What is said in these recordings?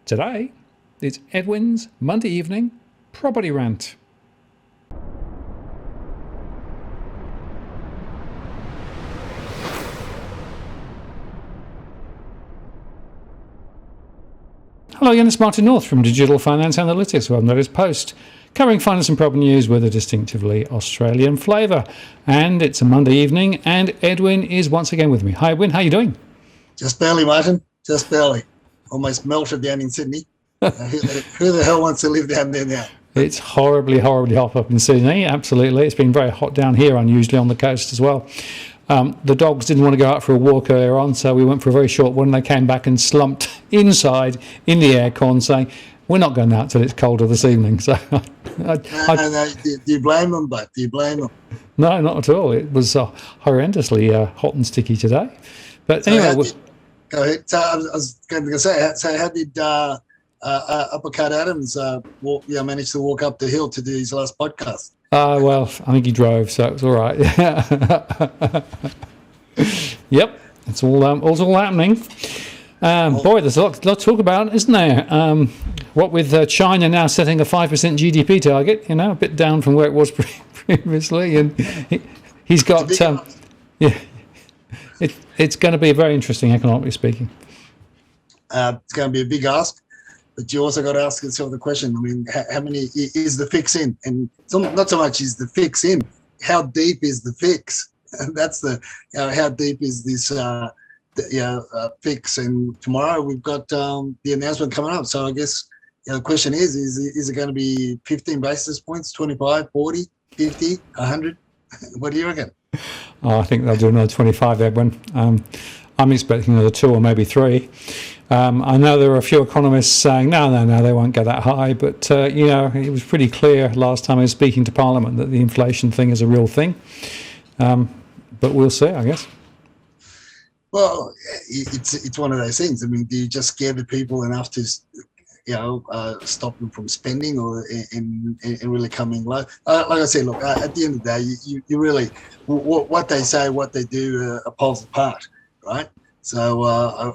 Today, it's Edwin's Monday evening property rant. Hello again, it's Martin North from Digital Finance Analytics, Web Notice Post, covering finance and property news with a distinctively Australian flavour. And it's a Monday evening, and Edwin is once again with me. Hi, Edwin, how are you doing? Just barely, Martin. Just barely. Almost melted down in Sydney. Who the hell wants to live down there now? It's horribly, horribly hot up in Sydney, absolutely. It's been very hot down here, unusually on the coast as well. The dogs didn't want to go out for a walk earlier on, so we went for a very short one. They came back and slumped inside in the aircon saying, we're not going out till it's colder this evening. So, No, do you blame them, but do you blame them? No, not at all. It was horrendously hot and sticky today. But So anyway, go ahead. So I was going to say, so how did Uppercut Adams manage to walk up the hill to do his last podcast? well, I think he drove, so it was all right. Yep, it's all happening. Boy, there's a lot to talk about, isn't there? What with China now setting a 5% GDP target, a bit down from where it was previously, and he's got it's going to be very interesting, economically speaking. It's going to be a big ask. But you also got to ask yourself the question, I mean, how many is the fix in? And not so much is the fix in, how deep is the fix? And that's how deep is this fix? And tomorrow we've got the announcement coming up. So I guess the question is it going to be 15 basis points, 25, 40, 50, 100? What do you reckon? Oh, I think they'll do another 25, Edwin. I'm expecting another 2 or maybe 3. I know there are a few economists saying, no, they won't go that high. But, it was pretty clear last time I was speaking to Parliament that the inflation thing is a real thing. But we'll see, I guess. Well, it's one of those things. I mean, do you just scare the people enough to, stop them from spending or and really coming low? Like I said, look, at the end of the day, you really, what they say, what they do are poles apart, right? So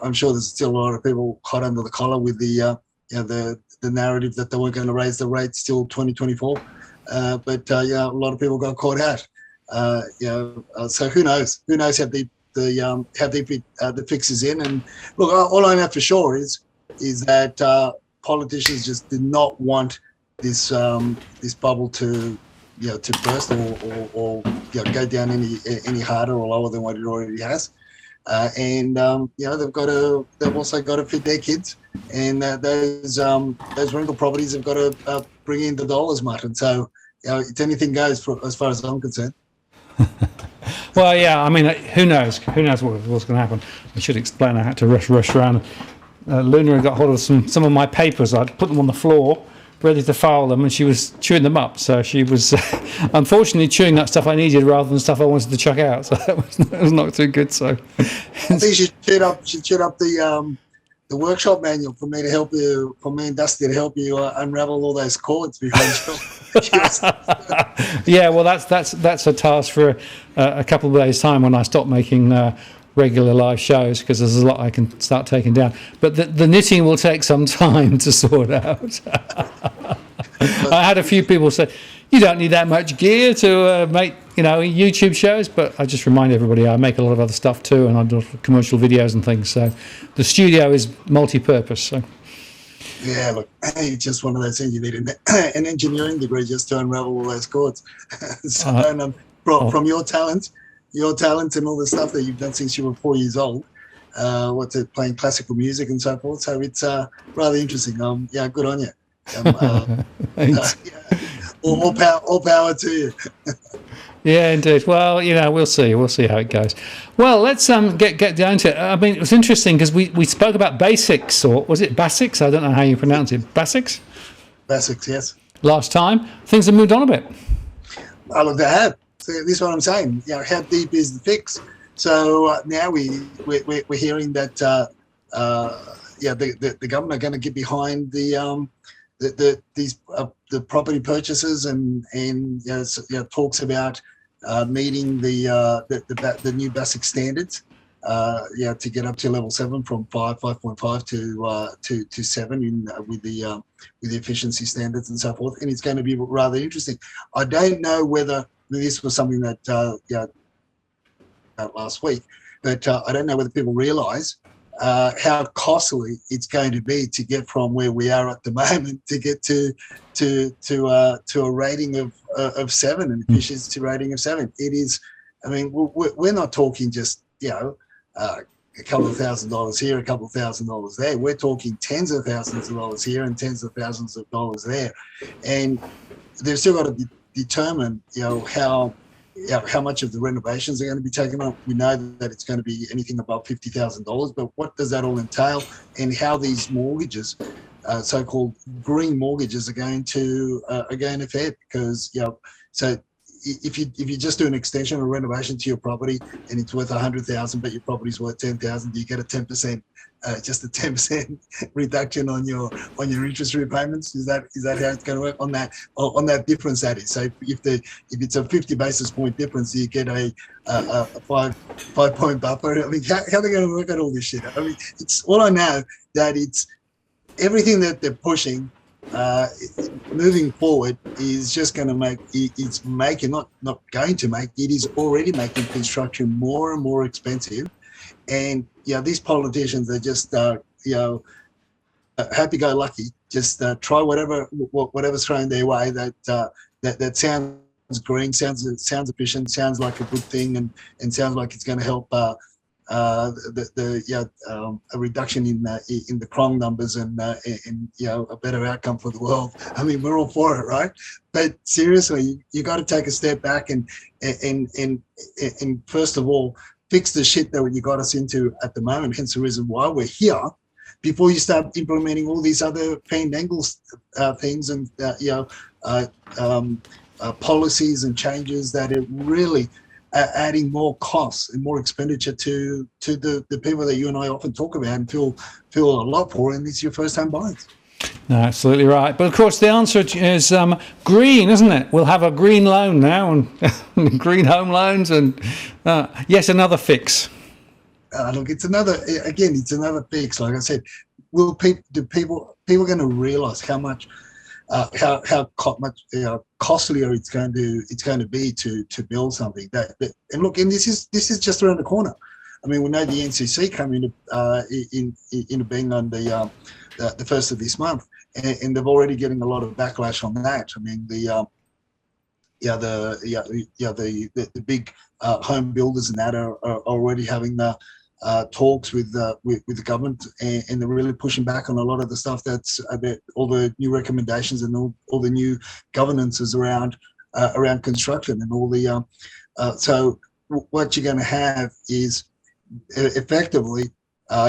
I'm sure there's still a lot of people hot under the collar with the narrative that they weren't going to raise the rates till 2024. But a lot of people got caught out. So who knows? Who knows how deep the fix is in? And look, all I know for sure is that politicians just did not want this bubble to burst or go down any harder or lower than what it already has. They've also got to feed their kids, and those rental properties have got to bring in the dollars, Martin. So it's anything goes as far as I'm concerned. Well, yeah, I mean, who knows? Who knows what's going to happen? I should explain. I had to rush around. Luna had got hold of some of my papers. I'd put them on the floor, ready to file them, and she was chewing them up. So she was unfortunately chewing that stuff I needed rather than stuff I wanted to chuck out. So that was not too good. So I think she chewed up the workshop manual for me and Dusty to help you unravel all those cords before yeah, well, that's a task for a couple of days' time when I stop making regular live shows, because there's a lot I can start taking down. But the knitting will take some time to sort out. I had a few people say, you don't need that much gear to make YouTube shows, but I just remind everybody I make a lot of other stuff too, and I do commercial videos and things. So the studio is multi-purpose. So. Yeah, look, it's just one of those things. You need an engineering degree just to unravel all those cords. From your talent and all the stuff that you've done since you were 4 years old, playing classical music and so forth. So it's rather interesting. Good on you. All power to you. Yeah, indeed. Well, we'll see. We'll see how it goes. Well, let's get down to it. I mean, it was interesting because we spoke about basics, or was it basics? I don't know how you pronounce it. Basics? Basics, yes. Last time. Things have moved on a bit. Look, they have. So this is what I'm saying. How deep is the fix? So now we're hearing that the government are going to get behind the property purchases and talks about meeting the new basic standards. to get up to level 7 from 5.5 to 7 with the efficiency standards and so forth, and it's going to be rather interesting. I don't know whether this was something that last week, but I don't know whether people realise how costly it's going to be to get from where we are at the moment to get to a rating of 7, an efficiency rating of 7. It is, I mean, we're not talking just a couple of $1,000s here, a couple of $1,000s there. We're talking tens of thousands of dollars here and tens of thousands of dollars there, and they've still got to determine, how much of the renovations are going to be taken up. We know that it's going to be anything above $50,000, but what does that all entail, and how these mortgages, so-called green mortgages, are going to fare? Because so if you just do an extension or renovation to your property and it's worth $100,000, but your property's worth $10,000, you get a 10%, just a 10% reduction on your interest repayments. Is that how it's going to work on that difference? That is, so if it's a 50 basis point difference, you get a 5-point buffer. I mean, how are they going to work out all this shit? I mean, it's all I know that it's everything that they're pushing. Moving forward is just going to make it's making not going to make it is already making construction more and more expensive, and these politicians are just happy-go-lucky, just try whatever's thrown their way that sounds green, sounds efficient, sounds like a good thing, and sounds like it's going to help a reduction in the crime numbers and a better outcome for the world. I mean, we're all for it, right? But seriously, you got to take a step back and first of all fix the shit that you got us into at the moment. Hence the reason why we're here. Before you start implementing all these other pandangles things and policies and changes that are really adding more costs and more expenditure to the people that you and I often talk about and feel a lot for, and it's your first-time buyers. No, absolutely right. But of course, the answer is green, isn't it? We'll have a green loan now and green home loans, and yes, another fix. Look, it's another fix. Like I said, people going to realise how much costlier it's going to be to build something and look, and this is just around the corner. I mean, we know the NCC come into being on the first of this month, and they're already getting a lot of backlash on that. I mean, the big home builders and that are already having the talks with the government, and they're really pushing back on a lot of the stuff that's about all the new recommendations and all the new governances around construction and all the so what you're going to have is effectively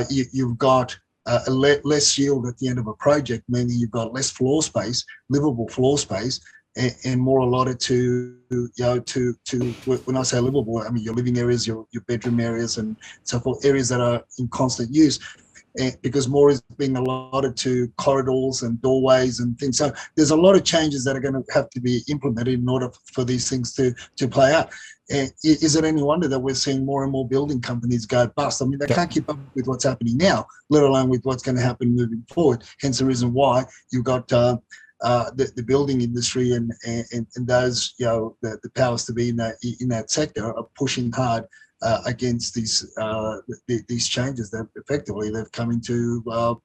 you've got less yield at the end of a project, meaning you've got less floor space, livable floor space, and more allotted to when I say livable, I mean your living areas, your bedroom areas, and so forth, areas that are in constant use, because more is being allotted to corridors and doorways and things. So there's a lot of changes that are going to have to be implemented in order for these things to play out. Is it any wonder that we're seeing more and more building companies go bust? I mean, they can't keep up with what's happening now, let alone with what's going to happen moving forward. Hence the reason why you've got the building industry and those the powers to be in that sector are pushing hard against these changes that effectively they've come into law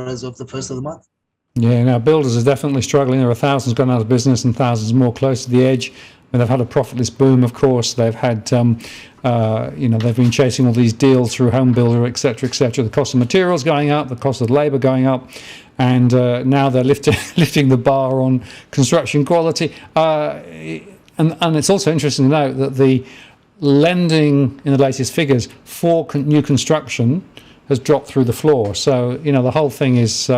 as of the first of the month. Yeah, now builders are definitely struggling. There are thousands gone out of business and thousands more close to the edge. And they've had a profitless boom, of course. They've had, they've been chasing all these deals through home builder, et cetera, et cetera. The cost of materials going up, the cost of labour going up, and now they're lifting the bar on construction quality. And it's also interesting to note that the lending in the latest figures for new construction has dropped through the floor. So, the whole thing is,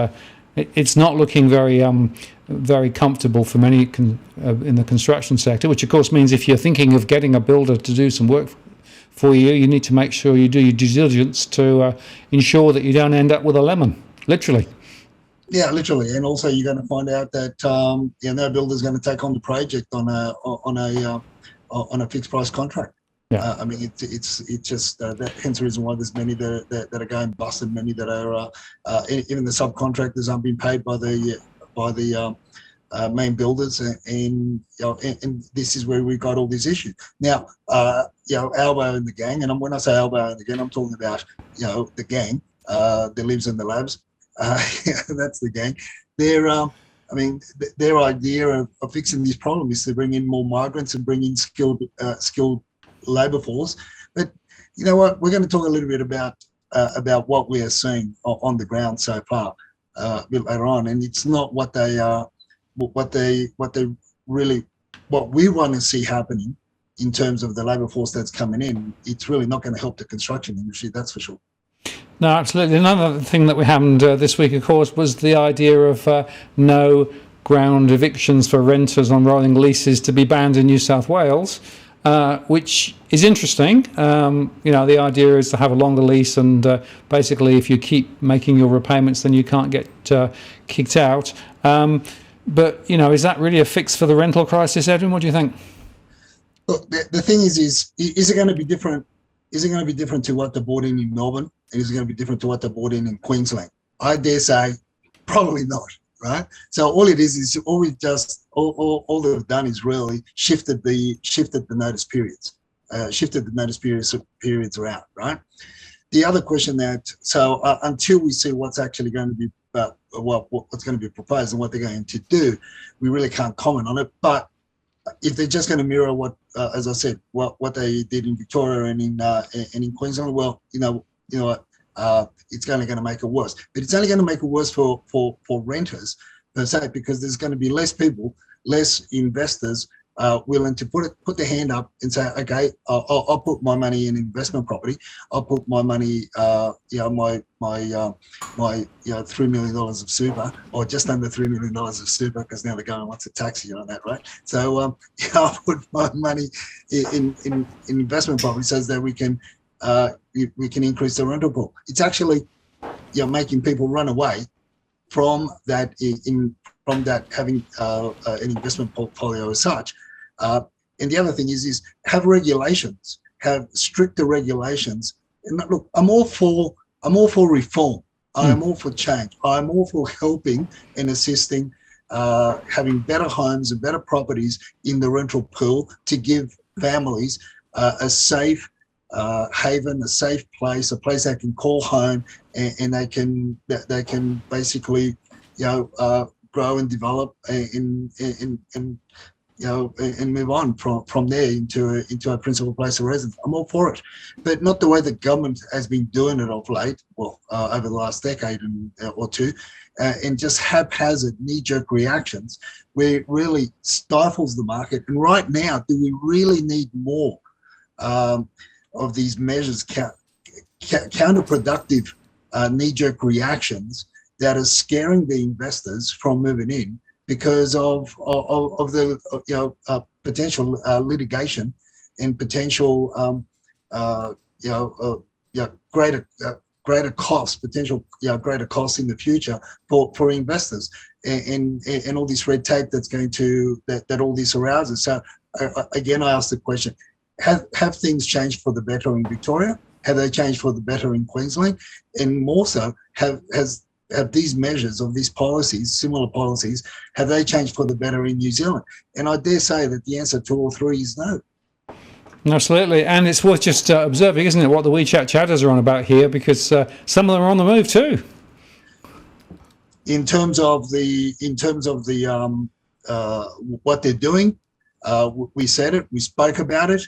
it's not looking very comfortable for many in the construction sector, which of course means if you're thinking of getting a builder to do some work for you, you need to make sure you do your due diligence to ensure that you don't end up with a lemon, literally. Yeah, literally, and also you're going to find out that no builder's going to take on the project on a fixed price contract. Yeah. I mean, it's just that, hence the reason why there's many that are going bust, and many that are even the subcontractors aren't being paid by the main builders, and this is where we got all these issues. Now, Albo and the gang, and when I say Albo and the gang, I'm talking about the gang that lives in the labs. That's the gang. I mean, their idea of fixing this problem is to bring in more migrants and bring in skilled labour force. But you know what? We're going to talk a little bit about what we are seeing on the ground so far a bit later on, and it's not what they really what we want to see happening in terms of the labour force that's coming in. It's really not going to help the construction industry, that's for sure. No, absolutely. Another thing that we happened this week, of course, was the idea of no ground evictions for renters on rolling leases to be banned in New South Wales, which is interesting. The idea is to have a longer lease, and basically if you keep making your repayments, then you can't get kicked out. But, is that really a fix for the rental crisis, Edwin? What do you think? Look, the thing is it going to be different? Is it going to be different to what they bought in Melbourne? And is it going to be different to what they bought in Queensland? I dare say probably not, right? So all it is all they've done is really shifted the notice periods, periods around, right? The other question until we see what's actually going to be what's going to be proposed and what they're going to do, we really can't comment on it. But if they're just going to mirror what, as I said, what they did in Victoria and in Queensland, well, it's only going to make it worse. But it's only going to make it worse for renters per se, because there's going to be less people, less investors willing to put their hand up and say, okay, I'll put my money in investment property. I'll put my money, my $3 million of super, or just under $3 million of super, because now they're going, what's a tax on that, right? So I'll put my money in investment property so that we can increase the rental pool. It's actually making people run away from that having an investment portfolio as such. And the other thing is have regulations, have stricter regulations. And look, I'm all for reform. I'm all for change. I'm all for helping and assisting, having better homes and better properties in the rental pool to give families a safe haven, a safe place, a place they can call home, and they can basically grow and develop and move on from there into a principal place of residence. I'm all for it, but not the way the government has been doing it of late, over the last decade or two, and just haphazard knee-jerk reactions where it really stifles the market. And right now, do we really need more of these measures, counterproductive knee-jerk reactions that are scaring the investors from moving in because of the potential litigation and potential greater costs, greater costs in the future for investors, and all this red tape that's going to that all this arouses. So again, I ask the question: Have things changed for the better in Victoria? Have they changed for the better in Queensland? And more so, have these measures of these policies, similar policies, have they changed for the better in New Zealand? And I dare say that the answer to all three is no. Absolutely, and it's worth just observing, isn't it, what the WeChat chatters are on about here, because some of them are on the move too. In terms of what they're doing, we said it, we spoke about it,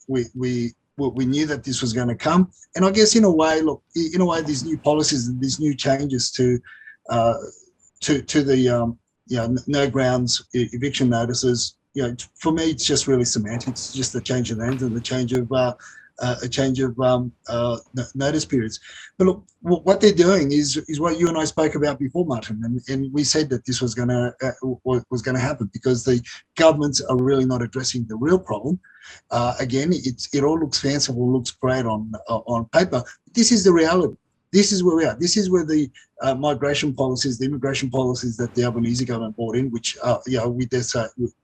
we knew that this was going to come, and I guess in a way, these new policies and these new changes to the no grounds eviction notices. For me, it's just really semantics. It's just a change of names and the change of notice periods. But look, what they're doing is what you and I spoke about before, Martin, and we said that this was going to happen because the governments are really not addressing the real problem. Again, it all looks fanciful, looks great on paper. This is the reality. this is where we are. This is where the migration policies, the immigration policies that the Albanese government brought in, which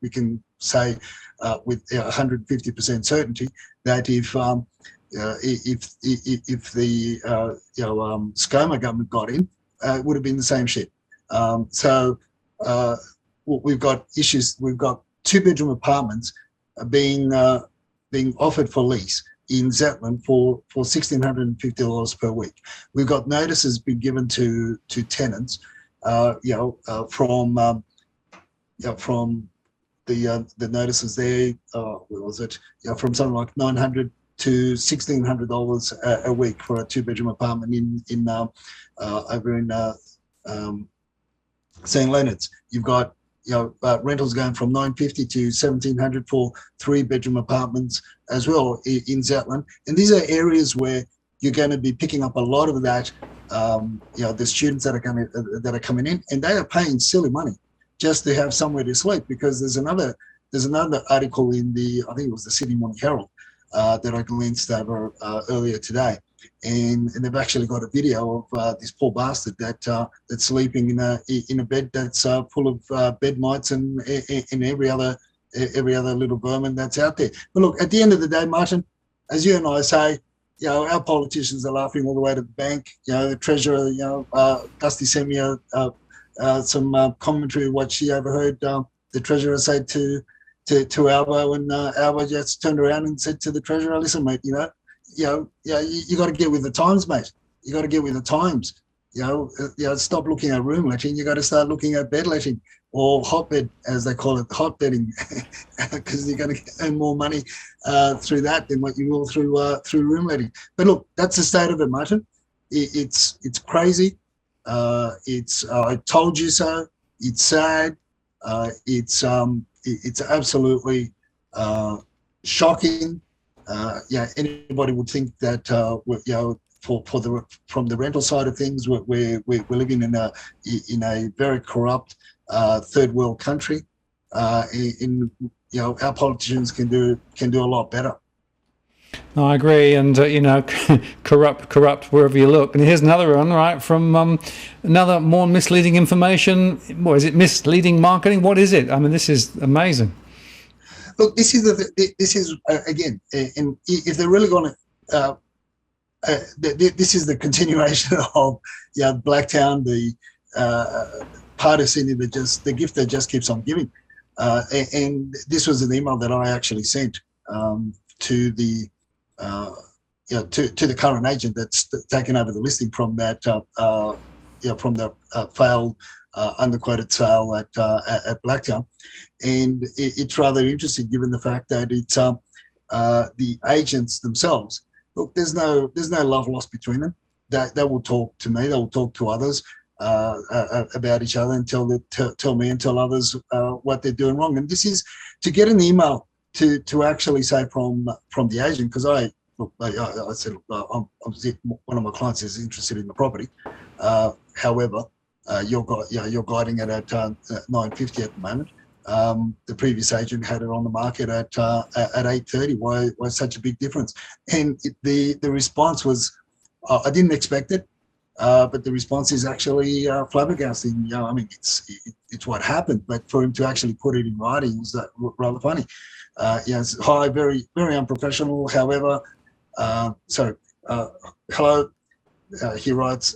we can say with 150% certainty that if the ScoMo government got in, it would have been the same shit. We've got issues. We've got 2-bedroom apartments being offered for lease in Zetland for $1,650 per week. We've got notices being given to tenants, from the notices there. Where was it? From something like $900 to $1,600 a week for a 2-bedroom apartment over in St. Leonard's. You've got rentals going from $950 to $1,700 for 3-bedroom apartments as well in Zetland. And these are areas where you're going to be picking up a lot of that. The students that are coming in, and they are paying silly money just to have somewhere to sleep, because there's another article in I think it was the Sydney Morning Herald that I glanced over earlier today. And they've actually got a video of this poor bastard that's sleeping in a bed that's full of bed mites and every other little vermin that's out there. But look, at the end of the day, Martin, as you and I say, our politicians are laughing all the way to the bank. The Treasurer, Dusty sent me some commentary of what she overheard the Treasurer say to Albo, and Albo just turned around and said to the Treasurer, "Listen, mate, you got to get with the times, mate. You got to get with the times. Stop looking at room letting. You got to start looking at bed letting, or hotbed, as they call it, hot bedding, because you're going to earn more money through that than what you will through room letting. But look, that's the state of it, Martin. It's crazy. I told you so. It's sad. It's absolutely shocking. Anybody would think that from the rental side of things, we're living in a very corrupt third world country. Our politicians can do a lot better. No, I agree, and corrupt wherever you look. And here's another one, right, from another more misleading information. What is it? Misleading marketing? What is it? I mean, this is amazing. Look, this is again, and if they're really going to, this is the continuation of Blacktown, the part of Sydney the gift that just keeps on giving. And this was an email that I actually sent to the to the current agent that's taken over the listing from that from the failed underquoted sale at Blacktown. And it's rather interesting, given the fact that it's the agents themselves. Look, there's no love lost between them. They will talk to me. They will talk to others about each other and tell me and tell others what they're doing wrong. And this is to get an email to actually say from the agent, because I said, one of my clients is interested in the property. However, you're guiding it at $950 at the moment. The previous agent had it on the market at $830. Why such a big difference? And the response was, I didn't expect it, but the response is actually flabbergasting. I mean, it's what happened, but for him to actually put it in writing was rather funny. It's high, very, very unprofessional. However, hello, he writes,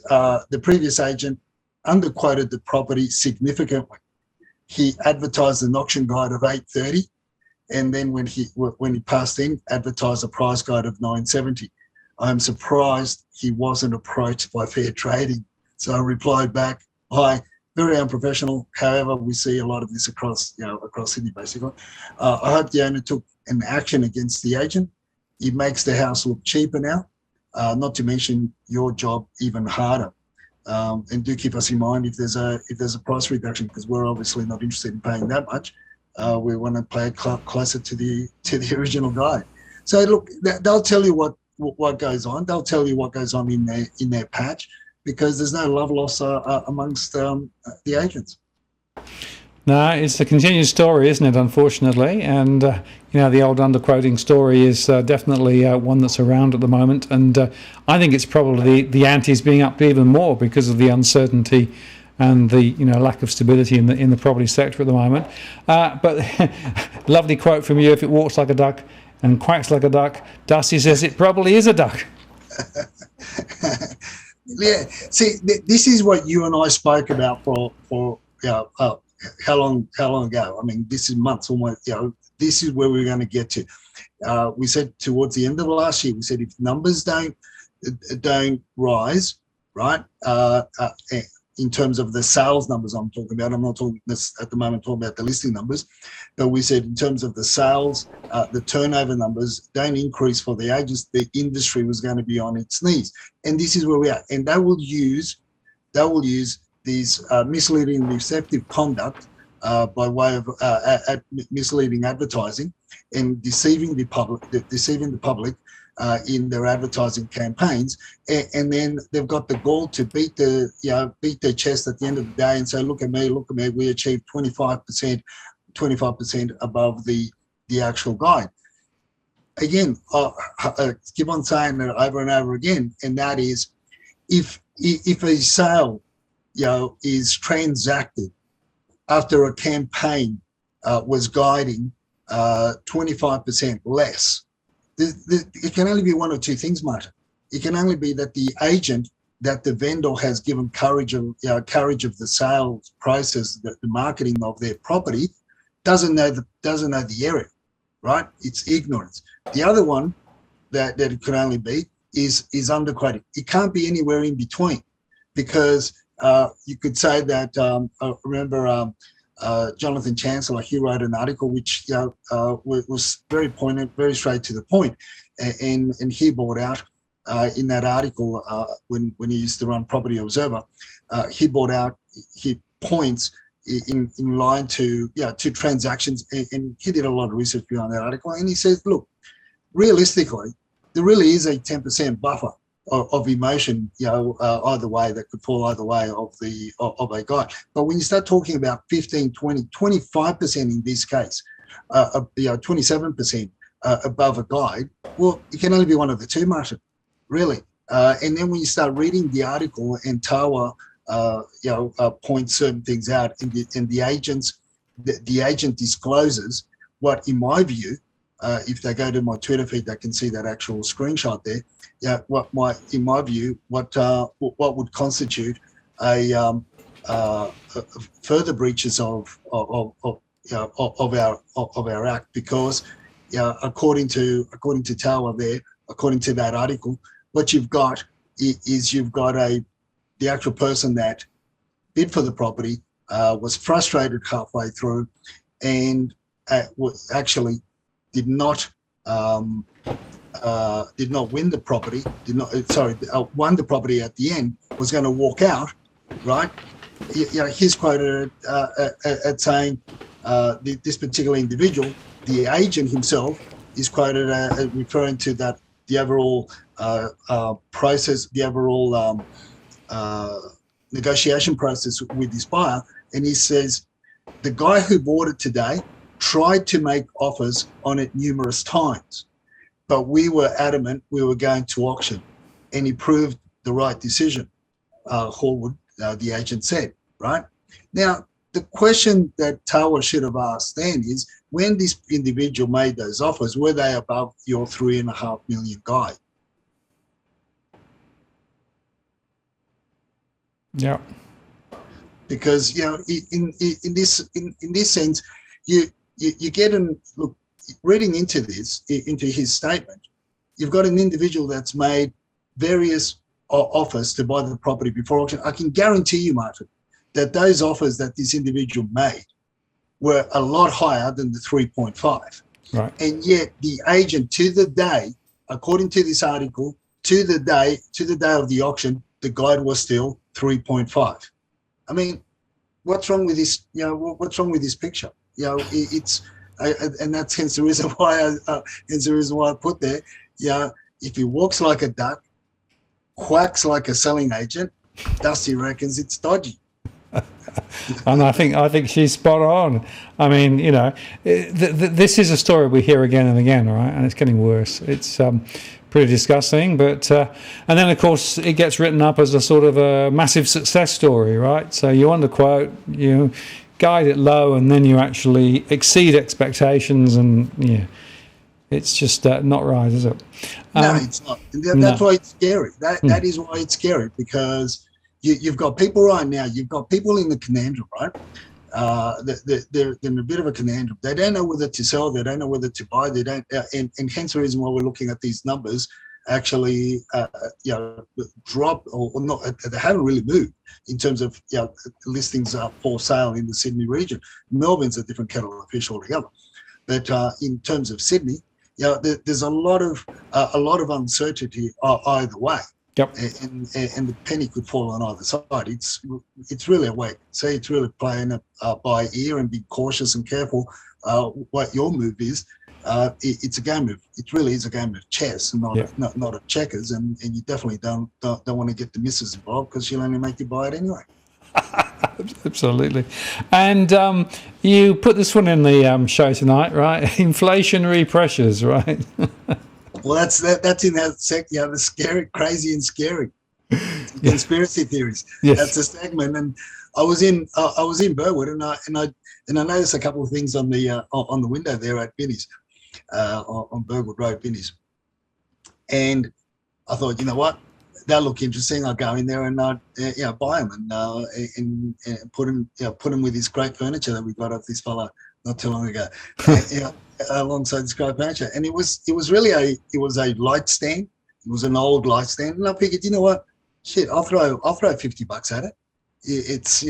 the previous agent underquoted the property significantly. He advertised an auction guide of $830, and then when he passed in, advertised a price guide of $970. I'm surprised he wasn't approached by Fair Trading. So I replied back, "Hi, very unprofessional. However, we see a lot of this across Sydney, basically. I hope the owner took an action against the agent. It makes the house look cheaper now, not to mention your job even harder. And do keep us in mind if there's a price reduction, because we're obviously not interested in paying that much. We want to play it closer to the original guide." So look, they'll tell you what goes on. They'll tell you what goes on in their patch, because there's no love loss amongst the agents. No, it's a continued story, isn't it, unfortunately? And, the old underquoting story is definitely one that's around at the moment. And I think it's probably the ante's being upped even more because of the uncertainty and the lack of stability in the property sector at the moment. But lovely quote from you: "If it walks like a duck and quacks like a duck, Dusty says it probably is a duck." Yeah. See, this is what you and I spoke about for how long ago? I mean, this is months almost. This is where we're going to get to. We said towards the end of last year, we said if numbers don't rise, right? In terms of the sales numbers, I'm talking about. I'm not talking this at the moment. Talking about the listing numbers, but we said in terms of the sales, the turnover numbers don't increase for the agents. The industry was going to be on its knees, and this is where we are. And they will use these misleading and deceptive conduct by way of misleading advertising and deceiving the public in their advertising campaigns, and then they've got the goal to beat their chest at the end of the day and say, look at me, we achieved 25% above the actual guide. Again, I keep on saying it over and over again, and that is, if a sale is transacted after a campaign was guiding 25% less, it can only be one of two things, Martin. It can only be that the agent, that the vendor has given courage of the sales process, the marketing of their property, doesn't know the area, right? It's ignorance. The other one that it could only be is underquoting. It can't be anywhere in between, because you could say that. I remember Jonathan Chancellor. He wrote an article which was very poignant, very straight to the point, and he brought out in that article when he used to run Property Observer, he points in line to transactions, and he did a lot of research behind that article, and he says, look, realistically, there really is a 10% buffer of emotion, either way, that could fall either way of a guy. But when you start talking about 15, 20, 25% in this case, 27% above a guide, well, it can only be one of the two, Martin, really. And then when you start reading the article, and Tawa, points certain things out, and the agent discloses what, in my view, if they go to my Twitter feed, they can see that actual screenshot there. In my view, what would constitute a further breaches of our act, because according to Tower there, according to that article, what you've got is you've got the actual person that bid for the property was frustrated halfway through, and actually did not win the property, won the property at the end, was going to walk out, right? He's quoted at saying this particular individual, the agent himself, is quoted referring to that the overall process, the overall negotiation process with this buyer, and he says the guy who bought it today tried to make offers on it numerous times, but we were adamant we were going to auction, and he proved the right decision, Hallwood, the agent said, right? Now, the question that Tawa should have asked then is, when this individual made those offers, were they above your $3.5 million guide? Yeah. Because, in this sense, you get look, reading into his statement, you've got an individual that's made various offers to buy the property before auction. I can guarantee you, Martin, that those offers that this individual made were a lot higher than the 3.5. Right. And yet the agent, to the day, according to this article, to the day of the auction, the guide was still 3.5. I mean, what's wrong with this? What's wrong with this picture? And that's hence the reason why I put there. If he walks like a duck, quacks like a selling agent, Dusty reckons it's dodgy. And I think she's spot on. I mean, this is a story we hear again and again, right? And it's getting worse. It's pretty disgusting. But and then of course it gets written up as a sort of a massive success story, right? So you underquote, you guide it low, and then you actually exceed expectations, and it's just not right, is it? No, it's not. That's why it's scary. That is why it's scary, because you've got people right now. You've got people in the conundrum, right? They're in a bit of a conundrum. They don't know whether to sell. They don't know whether to buy. They don't, and hence the reason why we're looking at these numbers actually, drop or not. They haven't really moved in terms of listings for sale in the Sydney region. Melbourne's a different kettle of fish altogether. But in terms of Sydney, there's a lot of uncertainty either way. Yep. And the penny could fall on either side. It's really a wait. So it's really playing it by ear and be cautious and careful what your move is. It's a game of, it really is a game of chess, and not of checkers. And you definitely don't want to get the missus involved, because she'll only make you buy it anyway. Absolutely. And you put this one in the show tonight, right? Inflationary pressures, right? Well, that's in that the scary, crazy and scary conspiracy theories. Yes. That's a segment. And I was in Burwood, and I noticed a couple of things on the window there at Binny's, on Burwood Road, Binny's. And I thought, you know what, they'll look interesting. I'll go in there and buy them and put them with this great furniture that we got off this fella not too long ago. Alongside this great furniture, and it was really a light stand. It was an old light stand, and I figured, you know what, shit, I'll throw $50 at it. It's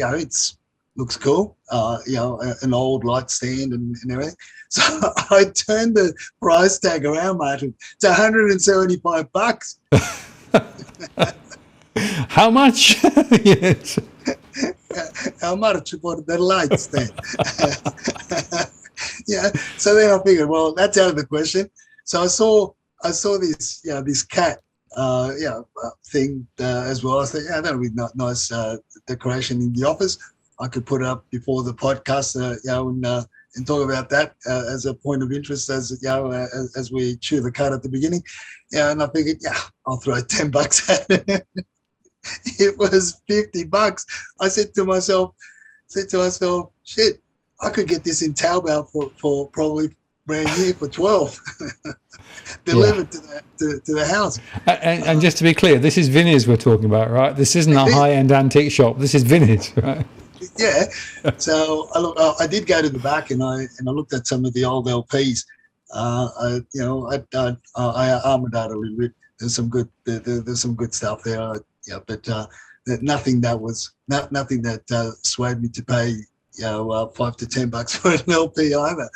looks cool, an old light stand and everything. So I turned the price tag around, Martin. It's $175. How much? Yes. How much for the light stand? So then I figured, well, that's out of the question. So I saw this this cat thing as well. I thought, that would be nice decoration in the office. I could put it up before the podcast, and talk about that as a point of interest, as we chew the cud at the beginning. And I figured, I'll throw $10 at it. It was $50. I said to myself, shit, I could get this in Taobao for probably brand new for 12, delivered to the house. And just to be clear, this is Vinny's we're talking about, right? This isn't a high-end antique shop. This is Vinny's, right? Yeah. So I did go to the back and I looked at some of the old LPs. I armored out a little bit. There's some good stuff there. But nothing that swayed me to pay $5 to $10 for an LP either.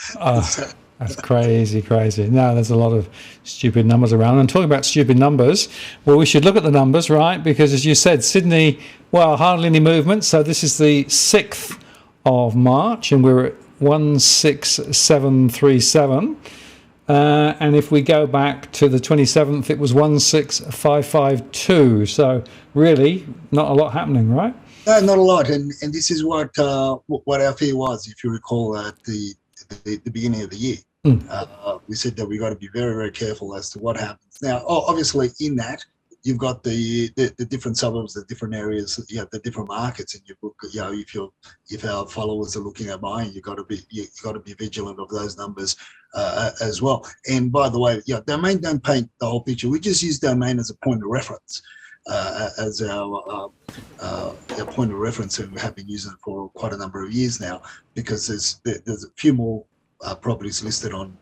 That's crazy. No, there's a lot of stupid numbers around. And talking about stupid numbers, well, we should look at the numbers, right? Because as you said, Sydney, well, hardly any movement. So this is the 6th of March, and we're at 16737. And if we go back to the 27th, it was 16552. So really, not a lot happening, right? No, not a lot. And this is what our fear was, if you recall, at the beginning of the year. We said that we got to be very, very careful as to what happens. Now, obviously, in that, you've got the different suburbs, the different areas, the different markets in your book. If our followers are looking at buying, you got to be vigilant of those numbers as well. And by the way, Domain don't paint the whole picture. We just use Domain as a point of reference, as our point of reference, and we have been using it for quite a number of years now, because there's a few more properties listed on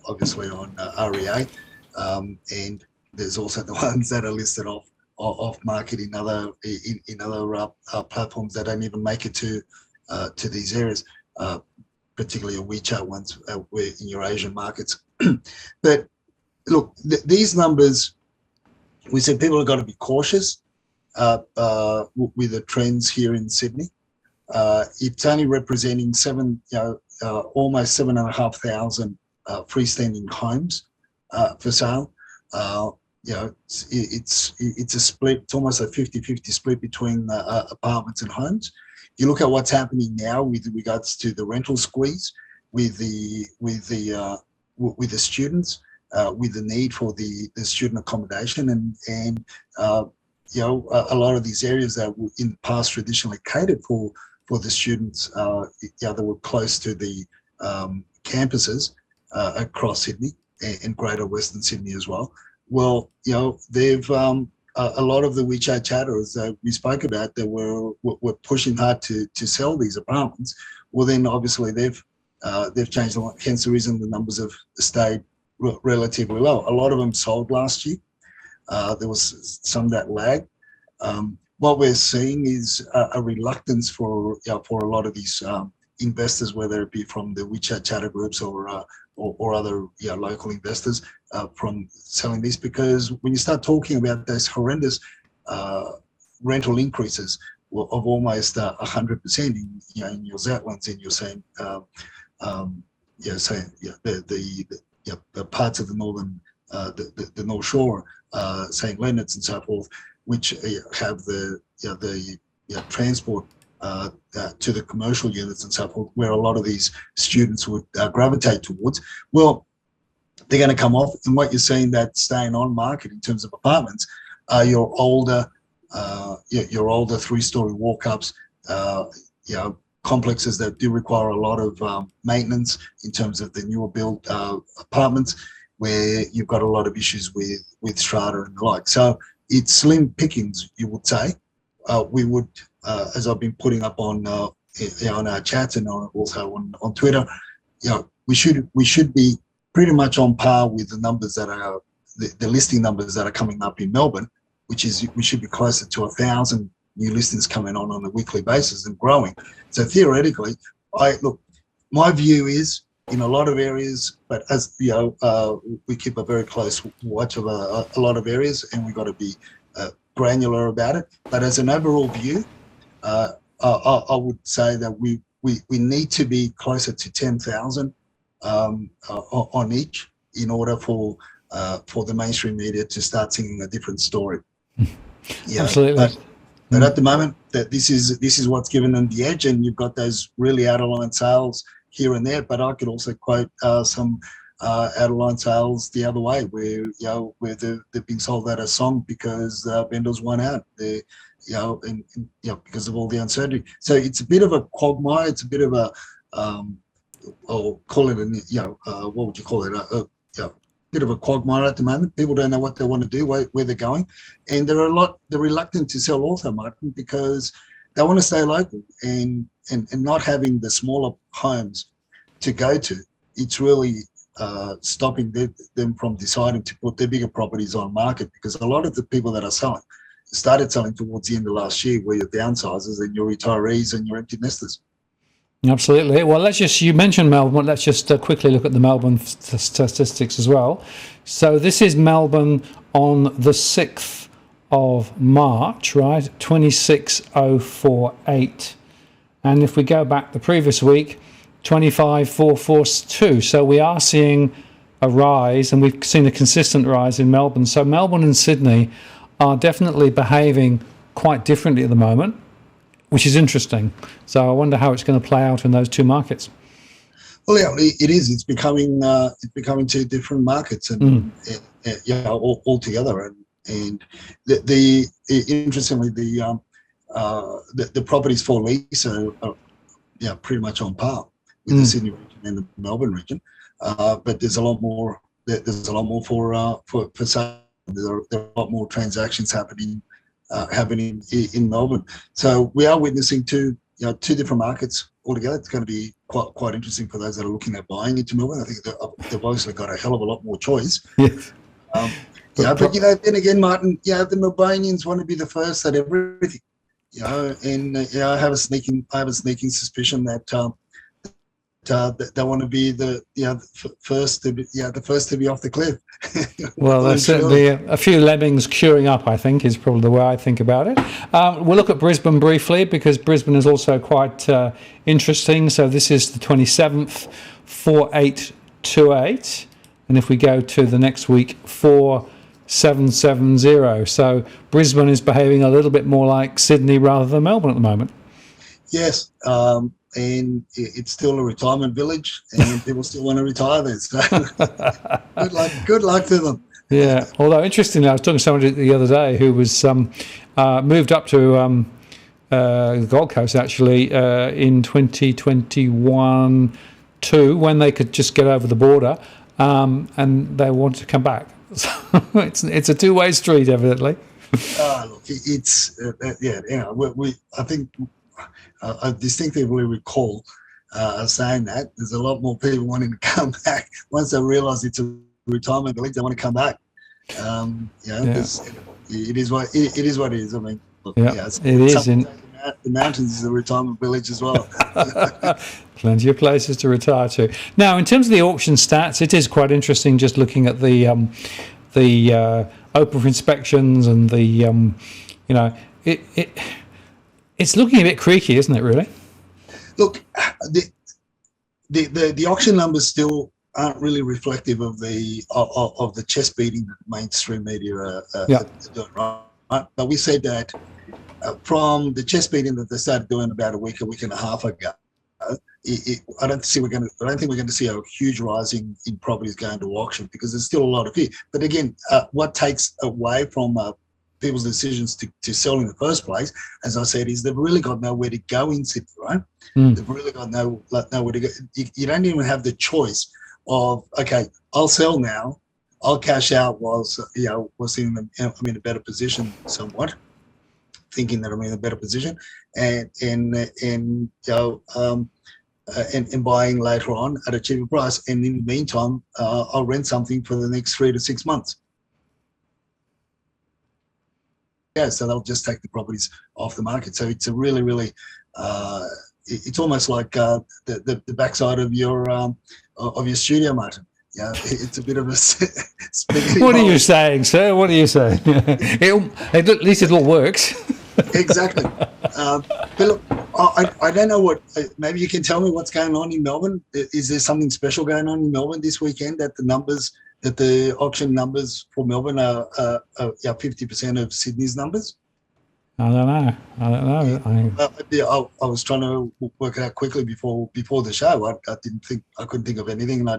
REA, and there's also the ones that are listed off market in other platforms that don't even make it to these areas, particularly WeChat ones where in your Asian markets. But look, these numbers, we said people have got to be cautious with the trends here in Sydney. It's only representing almost 7,500 freestanding homes for sale. it's a split. It's almost a 50-50 split between apartments and homes. You look at what's happening now with regards to the rental squeeze, with the students, with the need for the student accommodation, and a lot of these areas that were in the past traditionally catered for the students, that were close to the campuses across Sydney and Greater Western Sydney as well. Well, they've a lot of the WeChat chatters that we spoke about that were pushing hard to sell these apartments. Well, then obviously they've changed a lot. Hence the reason the numbers have stayed relatively low. A lot of them sold last year. There was some that lagged. What we're seeing is a reluctance for a lot of these investors, whether it be from the WeChat chatter groups or other local investors, from selling this, because when you start talking about those horrendous rental increases of almost 100% in your Zetlands, and you're saying the parts of the northern the North Shore, St. Leonard's and so forth, which have the transport to the commercial units and so forth, where a lot of these students would gravitate towards. Well, they're going to come off, and what you're seeing that's staying on market in terms of apartments are your older 3-story walk-ups, complexes that do require a lot of maintenance in terms of the newer built apartments, where you've got a lot of issues with strata and the like. So it's slim pickings, you would say. We would, as I've been putting up on our chats and also on Twitter, we should be pretty much on par with the numbers that are the listing numbers that are coming up in Melbourne, which is we should be closer to 1,000 new listings coming on a weekly basis and growing. So theoretically, my view is in a lot of areas, but as we keep a very close watch of a lot of areas, and we've got to be granular about it. But as an overall view, I would say that we need to be closer to 10,000 on each in order for the mainstream media to start singing a different story. Absolutely. But at the moment, that this is what's given them the edge, and you've got those really out-of-line sales here and there. But I could also quote some out-of-line sales the other way, where they've been sold out a song because vendors won out. Because of all the uncertainty. So it's a bit of a quagmire. It's a bit of a or call it what would you call it? Bit of a quagmire at the moment. People don't know what they want to do, where they're going, and they're reluctant to sell also, Martin, because they want to stay local and not having the smaller homes to go to. It's really stopping them from deciding to put their bigger properties on market, because a lot of the people that are selling started selling towards the end of last year, where your downsizers and your retirees and your empty nesters. Absolutely. Well, you mentioned Melbourne. Let's just quickly look at the Melbourne statistics as well. So this is Melbourne on the 6th of March, right? 26,048. And if we go back the previous week, 25,442. So we are seeing a rise, and we've seen a consistent rise in Melbourne. So Melbourne and Sydney are definitely behaving quite differently at the moment, which is interesting. So I wonder how it's going to play out in those two markets. Well, yeah, it is. It's becoming two different markets, and all together. And interestingly, the properties for lease are pretty much on par with the Sydney region and the Melbourne region. But there's a lot more. There's a lot more for sale. There are a lot more transactions happening in Melbourne. So we are witnessing two different markets altogether. It's going to be quite interesting for those that are looking at buying into Melbourne. I think they've obviously got a hell of a lot more choice. Yes. But then again, Martin, the Melburnians want to be the first at everything. And I have a sneaking suspicion that they want to be the first to be off the cliff. Well, there's certainly a few lemmings queuing up, I think, is probably the way I think about it. We'll look at Brisbane briefly, because Brisbane is also quite interesting. So this is the 27th, 4828. And if we go to the next week, 4 770. So Brisbane is behaving a little bit more like Sydney rather than Melbourne at the moment. Yes, and it's still a retirement village, and people still want to retire there. So good luck to them. Yeah. Although interestingly, I was talking to somebody the other day who was moved up to the Gold Coast actually in 2021 too, when they could just get over the border, and they wanted to come back. So it's a two-way street, evidently. Look, it's yeah. You know, I think I distinctively recall saying that there's a lot more people wanting to come back once they realise it's a retirement village. They want to come back. You know, it is what it is. I mean, look, it is. The mountains is a retirement village as well. Plenty of places to retire to. Now, in terms of the auction stats, it is quite interesting just looking at the open for inspections and the you know, it's looking a bit creaky, isn't it? Really. Look, the auction numbers still aren't really reflective of the chest beating that mainstream media are doing, right? But we said that from the chest beating that they started doing about a week and a half ago, I don't think we're going to see a huge rise in properties going to auction, because there's still a lot of fear. But again, what takes away from people's decisions to sell in the first place, as I said, is they've really got nowhere to go in Sydney, right? They've really got nowhere to go. You don't even have the choice of, okay, I'll sell now, I'll cash out whilst I'm in a better position somewhat, thinking that I'm in a better position, and buying later on at a cheaper price. And in the meantime, I'll rent something for the next 3 to 6 months. Yeah, so they'll just take the properties off the market. So it's a really, really, it's almost like the backside of your studio, Martin. Yeah, it's a bit of a spaghetti. What are you saying, sir? What are you saying? At least it all works. Exactly. But look, I don't know what. Maybe you can tell me what's going on in Melbourne. Is there something special going on in Melbourne this weekend that the auction numbers for Melbourne are 50% of Sydney's numbers? I don't know. I was trying to work it out quickly before the show. I couldn't think of anything, and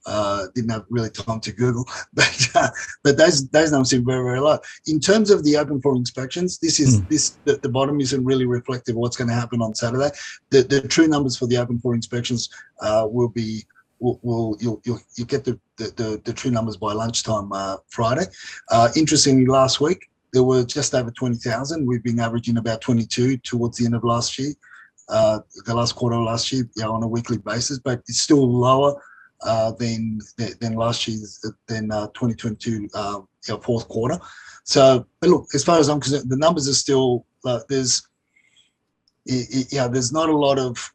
I didn't have really time to Google. But those numbers seem very, very low. In terms of the open for inspections, the bottom isn't really reflective of what's going to happen on Saturday. The true numbers for the open for inspections will be. You'll get the true numbers by lunchtime Friday. Interestingly, last week there were just over 20,000. We've been averaging about 22 towards the end of last year, the last quarter of last year, on a weekly basis. But it's still lower than last year's, than 2022 fourth quarter. So, but look, as far as I'm concerned, the numbers are still there's not a lot of.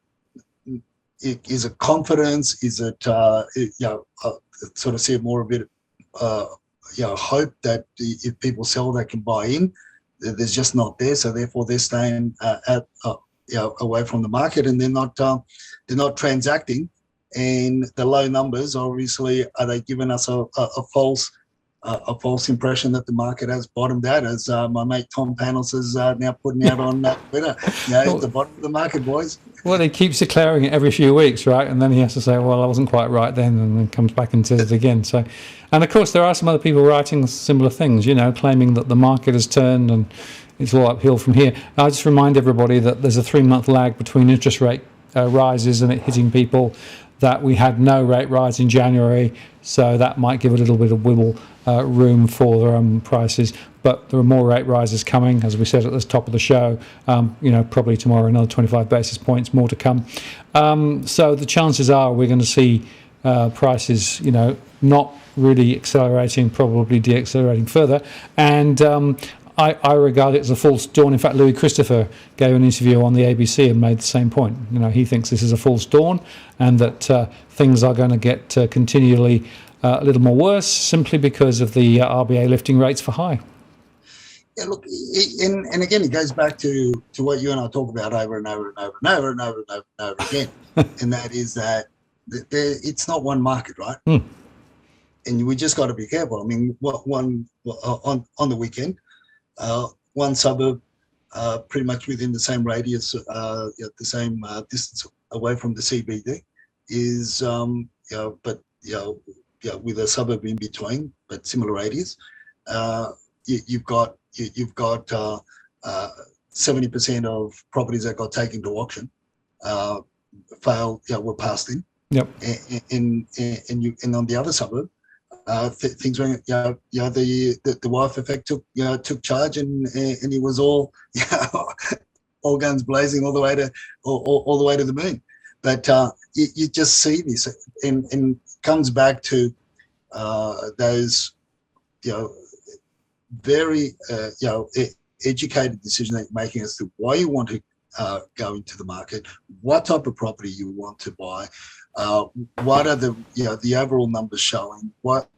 Is it confidence? Is it sort of see it more a bit hope that if people sell, they can buy in. There's just not there, so therefore they're staying away from the market, and they're not transacting. And the low numbers, obviously, are they giving us a false impression that the market has bottomed out, as my mate Tom Panels is now putting out on Twitter. It's the bottom of the market, boys. Well, he keeps declaring it every few weeks, right? And then he has to say, well, I wasn't quite right then, and then comes back and says it again. So, and of course, there are some other people writing similar things, claiming that the market has turned and it's all uphill from here. I just remind everybody that there's a 3-month lag between interest rate rises and it hitting people, that we had no rate rise in January, so that might give a little bit of wiggle room for prices. But there are more rate rises coming, as we said at the top of the show. Probably tomorrow another 25 basis points, more to come. So the chances are we're going to see prices, not really accelerating, probably deaccelerating further. And I regard it as a false dawn. In fact, Louis Christopher gave an interview on the ABC and made the same point. He thinks this is a false dawn, and that things are going to get continually a little more worse, simply because of the RBA lifting rates for high. Yeah, look, and again, it goes back to what you and I talk about over and over and over and over and over and over and over again, and that is that it's not one market, right? and we just got to be careful. I mean, one on the weekend, one suburb, pretty much within the same radius, the same distance away from the CBD, is with a suburb in between, but similar radius. You've got 70% of properties that got taken to auction were passed in. Yep. And on the other suburb, things went. The wife effect took charge, and it was all all guns blazing all the way to the moon. But you just see this, and comes back to those very educated decision that you're making as to why you want to go into the market, what type of property you want to buy, what are the overall numbers showing, what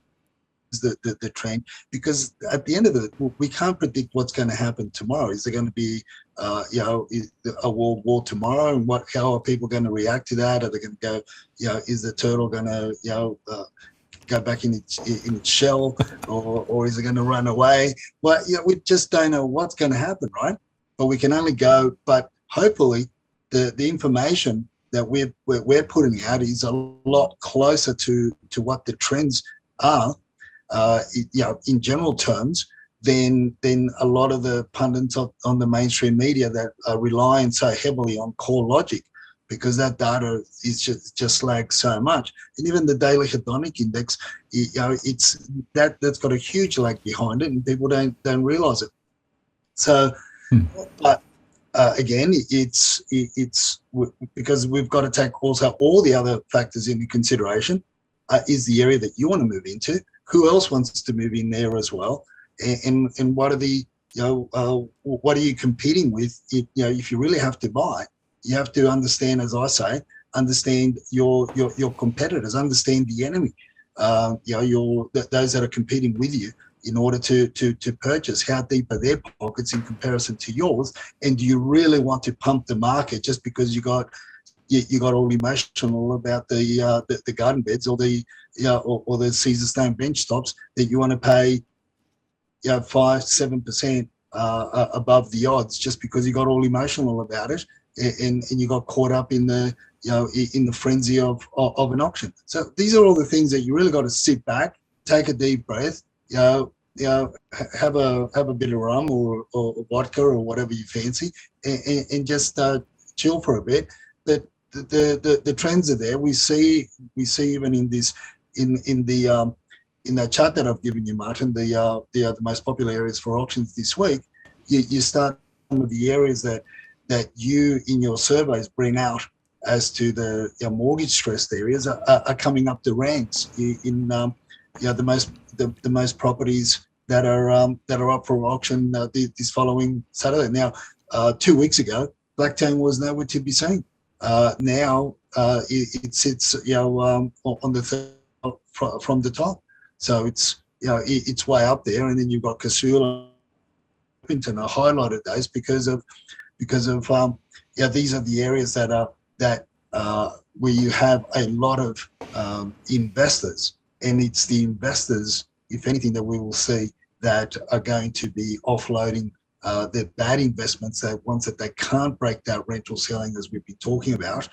is the trend, because at the end of it, we can't predict what's going to happen tomorrow. Is there going to be a world war tomorrow, and how are people going to react to that? Are they going to go, is the turtle going to go back in its shell, or is it going to run away? Well, we just don't know what's going to happen, right? But we can only go. But hopefully, the information that we're putting out is a lot closer to what the trends are, in general terms, than a lot of the pundits on the mainstream media that are relying so heavily on core logic, because that data is just lags so much. And even the daily hedonic index, it's that's got a huge lag behind it, and people don't realise it. So, but again, it's because we've got to take also all the other factors into consideration. Is the area that you want to move into? Who else wants to move in there as well? And what are the what are you competing with? If you really have to buy, you have to understand, as I say, understand your competitors, understand the enemy, those that are competing with you in order to purchase. How deep are their pockets in comparison to yours? And do you really want to pump the market just because you got all emotional about the garden beds or the Caesar stone bench tops that you want to pay 5-7% above the odds just because you got all emotional about it, and you got caught up in the in the frenzy of an auction. So these are all the things that you really got to sit back, take a deep breath, have a bit of rum or vodka or whatever you fancy, and just chill for a bit. But the trends are there. We see even in this in that chart that I've given you, Martin, the most popular areas for auctions this week. You start some of the areas that you in your surveys bring out as to the mortgage stressed areas are coming up the ranks in the most properties that are up for auction this following Saturday. Now, 2 weeks ago, Blacktown was nowhere to be seen. Now it sits on the third from the top, so it's way up there. And then you've got Casula, Winton. I highlighted those because of these are the areas that where you have a lot of investors, and it's the investors, if anything, that we will see that are going to be offloading their bad investments, that ones that they can't break that rental selling, as we've been talking about,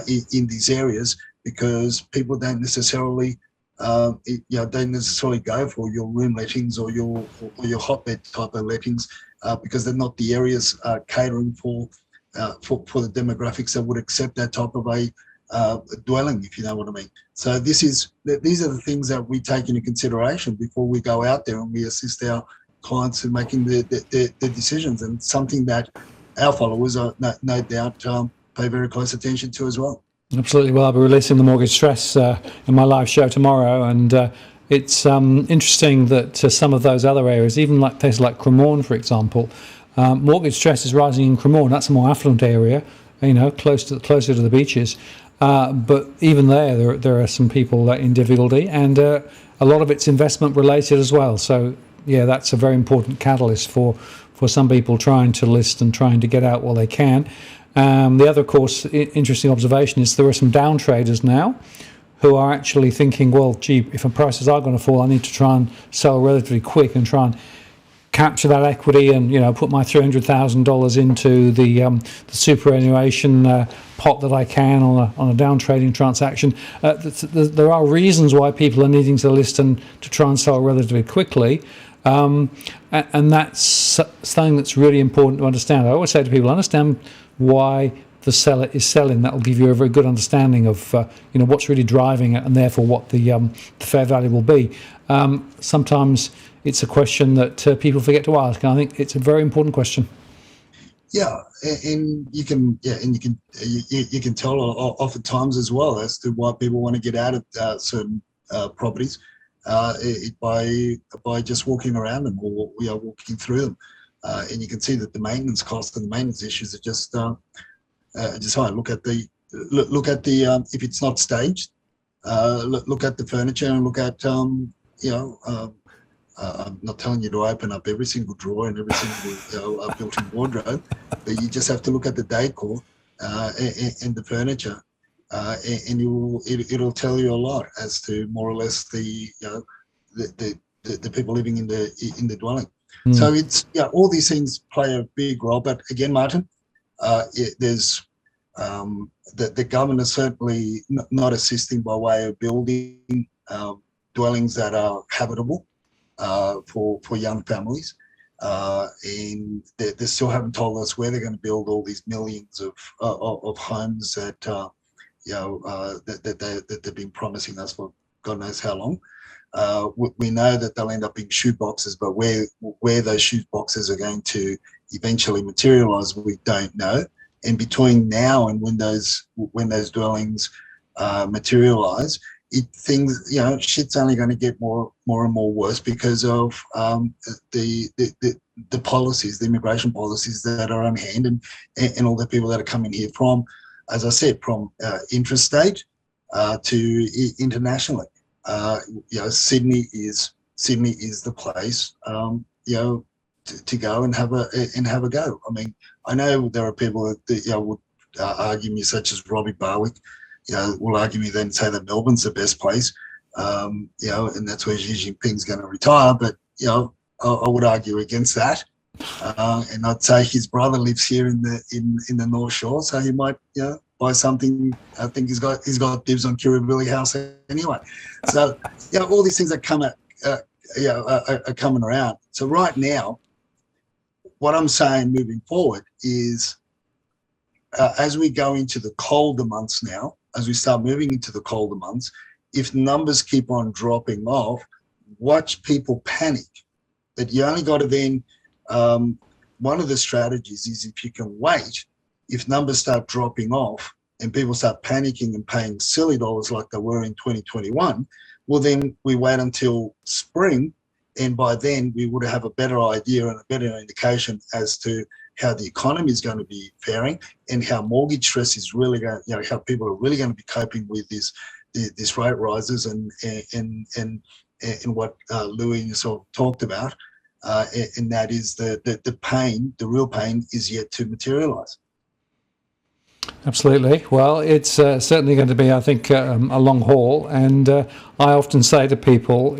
in these areas, because people don't necessarily go for your room lettings or your hotbed type of lettings, because they're not the areas catering for the demographics that would accept that type of a dwelling, if you know what I mean. So these are the things that we take into consideration before we go out there and we assist our clients in making the decisions, and something that our followers are no doubt pay very close attention to as well. Absolutely. Well, I'll be releasing the mortgage stress in my live show tomorrow, and it's interesting that some of those other areas, even like places like Cremorne, for example, mortgage stress is rising in Cremorne. That's a more affluent area, closer to the beaches. But even there are some people in difficulty, and a lot of it's investment related as well. So yeah, that's a very important catalyst for some people trying to list and trying to get out while they can. The other, of course, interesting observation is there are some down traders now who are actually thinking, well, gee, if prices are going to fall, I need to try and sell relatively quick and try and capture that equity and, put my $300,000 into the superannuation pot that I can on a down trading transaction. There are reasons why people are needing to list and to try and sell relatively quickly. And that's something that's really important to understand. I always say to people, understand why the seller is selling. That will give you a very good understanding of what's really driving it, and therefore what the fair value will be. Sometimes it's a question that people forget to ask, and I think it's a very important question. Yeah, and you can tell oftentimes as well as to why people want to get out of certain properties by just walking around them or walking through them, and you can see that the maintenance costs and the maintenance issues are just high. Look at the if it's not staged, look at the furniture and look at I'm not telling you to open up every single drawer and every single built-in wardrobe, but you just have to look at the decor and the furniture, and it'll tell you a lot as to more or less the people living in the dwelling. So it's all these things play a big role. But again, Martin, there's the government is certainly not assisting by way of building dwellings that are habitable for young families, and they still haven't told us where they're going to build all these millions of homes that that they've been promising us for God knows how long. We know that they'll end up being shoe boxes, but where those shoe boxes are going to eventually materialise, we don't know. And between now and when those dwellings materialise, shit's only going to get more and more worse because of the policies, the immigration policies that are on hand, and all the people that are coming here from, as I said, from intrastate to internationally. Sydney is the place to go and have a go. I mean, I know there are people that would argue me, such as Robbie Barwick, will argue me then say that Melbourne's the best place, and that's where Xi Jinping's going to retire. But I would argue against that, and I'd say his brother lives here in the North Shore, so he might buy something. I think he's got dibs on Kirribilli House anyway. So all these things that come are coming around. So right now, what I'm saying moving forward is, as we go into the colder months now, as we start moving into the colder months, if numbers keep on dropping off, watch people panic. But you only got to then, one of the strategies is, if you can wait, if numbers start dropping off and people start panicking and paying silly dollars like they were in 2021, well, then we wait until spring, and by then we would have a better idea and a better indication as to how the economy is going to be faring, and how mortgage stress is really going, how people are really going to be coping with this rate rises, and what Louis and yourself talked about, and that is the pain, the real pain, is yet to materialise. Absolutely. Well, it's certainly going to be, I think, a long haul, and I often say to people,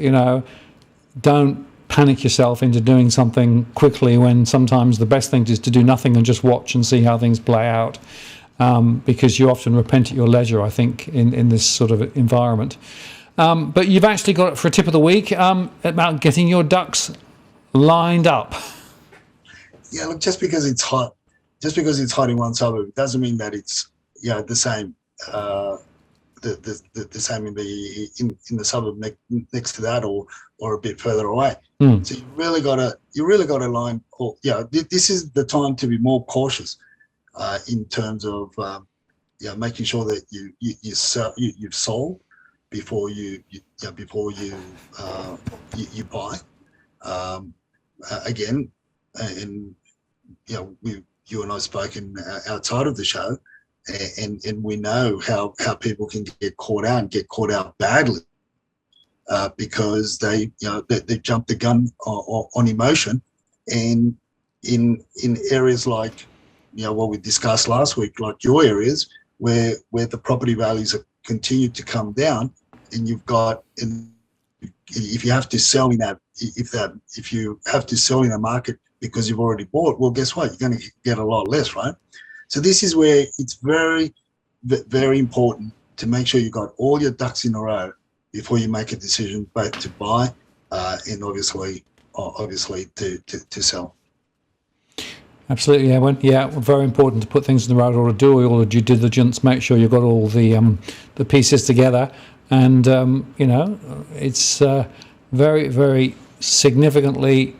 don't panic yourself into doing something quickly, when sometimes the best thing is to do nothing and just watch and see how things play out, because you often repent at your leisure, I think, in this sort of environment. But you've actually got it for a tip of the week about getting your ducks lined up. Yeah, look, just because it's hot in one suburb doesn't mean that it's the same. The same in the suburb next to that, or a bit further away. So you really got to line. This is the time to be more cautious in terms of making sure that you've sold before you buy. Again, and you and I spoken outside of the show. And we know how people can get caught out badly because they jump the gun on emotion, and in areas like what we discussed last week, like your areas where the property values continue to come down, and you've got, and if you have to sell in that, if you have to sell in a market because you've already bought, well, guess what? You're going to get a lot less, right? So this is where it's very, very important to make sure you've got all your ducks in a row before you make a decision, both to buy and obviously to sell. Absolutely, Edwin. Yeah, very important to put things in the right order, do all the due diligence, make sure you've got all the pieces together, and it's very, very significantly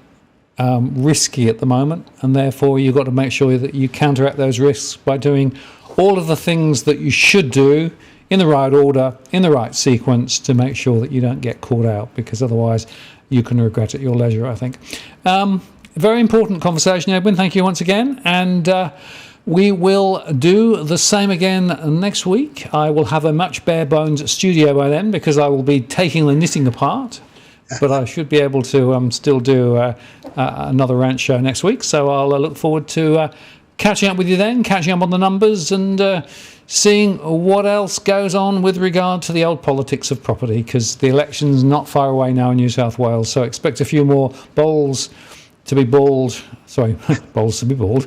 risky at the moment, and therefore you've got to make sure that you counteract those risks by doing all of the things that you should do in the right order, in the right sequence, to make sure that you don't get caught out, because otherwise you can regret at your leisure, I think. Very important conversation, Edwin. Thank you once again. And we will do the same again next week. I will have a much bare bones studio by then, because I will be taking the knitting apart. But I should be able to still do another Rant show next week. So I'll look forward to catching up with you then, catching up on the numbers, and seeing what else goes on with regard to the old politics of property, because the election's not far away now in New South Wales. So expect a few more bowls to be bald. Sorry, bowls to be bald.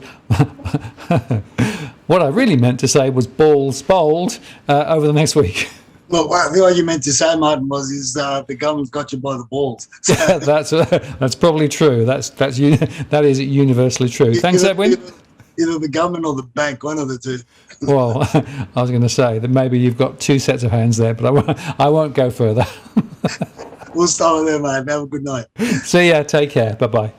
What I really meant to say was balls bowled over the next week. Well, what you meant to say, Martin, was the government's got you by the balls. Yeah, that's probably true. That is universally true. Thanks, Edwin. Either the government or the bank, one of the two. Well, I was going to say that maybe you've got two sets of hands there, but I won't go further. We'll start with there, mate. Have a good night. See ya. Take care. Bye-bye.